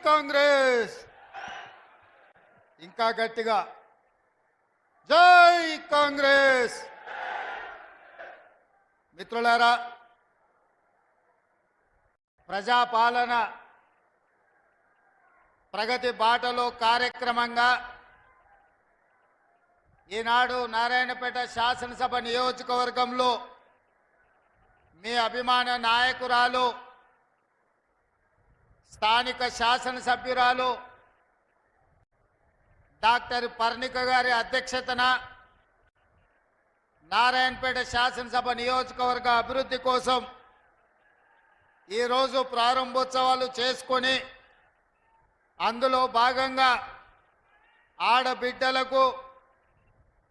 కాంగ్రెస్ ఇంకా గట్టిగా జై కాంగ్రెస్. మిత్రులారా, ప్రజాపాలన ప్రగతి బాటలో కార్యక్రమంగా ఈనాడు నారాయణపేట శాసనసభ నియోజకవర్గంలో మీ అభిమాన నాయకురాలు స్థానిక శాసనసభ్యురాలు డాక్టర్ పర్ణిక గారి అధ్యక్షతన నారాయణపేట శాసనసభ నియోజకవర్గ అభివృద్ధి కోసం ఈరోజు ప్రారంభోత్సవాలు చేసుకొని అందులో భాగంగా ఆడబిడ్డలకు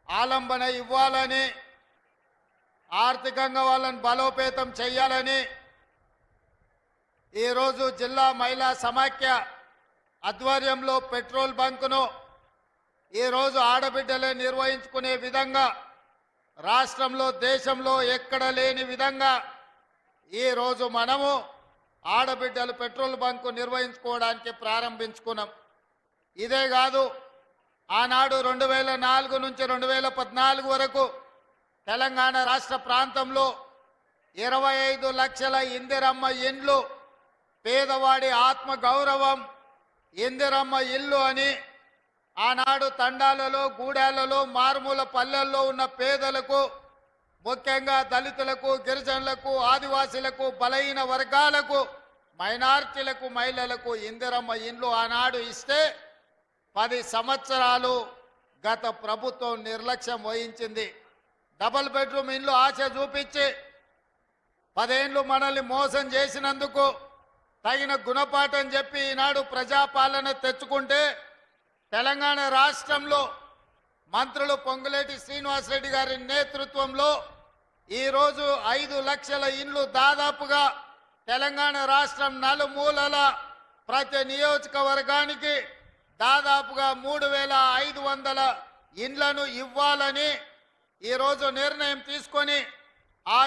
ఆలంబన ఇవ్వాలని, ఆర్థికంగా వాళ్ళని బలోపేతం చేయాలని ఈరోజు జిల్లా మహిళా సమాఖ్య ఆధ్వర్యంలో పెట్రోల్ బంకును ఈరోజు ఆడబిడ్డలే నిర్వహించుకునే విధంగా రాష్ట్రంలో దేశంలో ఎక్కడ లేని విధంగా ఈరోజు మనము ఆడబిడ్డలు పెట్రోల్ బంకు నిర్వహించుకోవడానికి ప్రారంభించుకున్నాం. ఇదే కాదు, ఆనాడు 2004 నుంచి 2014 వరకు తెలంగాణ రాష్ట్ర ప్రాంతంలో 25 లక్షల ఇందిరమ్మ ఇండ్లు, పేదవాడి ఆత్మ గౌరవం ఇందిరమ్మ ఇల్లు అని ఆనాడు తండాలలో, గూడాలలో, మారుమూల పల్లెల్లో ఉన్న పేదలకు, ముఖ్యంగా దళితులకు, గిరిజనులకు, ఆదివాసీలకు, బలహీన వర్గాలకు, మైనారిటీలకు, మహిళలకు ఇందిరమ్మ ఇండ్లు ఆనాడు ఇస్తే 10 సంవత్సరాలు గత ప్రభుత్వం నిర్లక్ష్యం వహించింది. డబుల్ బెడ్రూమ్ ఇండ్లు ఆశ చూపించి 10 ఏళ్ళు మనల్ని మోసం చేసినందుకు తగిన గుణపాఠం చెప్పి ఈనాడు ప్రజాపాలన తెచ్చుకుంటే తెలంగాణ రాష్ట్రంలో మంత్రులు పొంగులేటి శ్రీనివాసరెడ్డి గారి నేతృత్వంలో ఈరోజు 5 లక్షల ఇండ్లు దాదాపుగా తెలంగాణ రాష్ట్రం నలుమూలల ప్రతి నియోజకవర్గానికి దాదాపుగా 3500 ఇండ్లను ఇవ్వాలని ఈరోజు నిర్ణయం తీసుకొని ఆ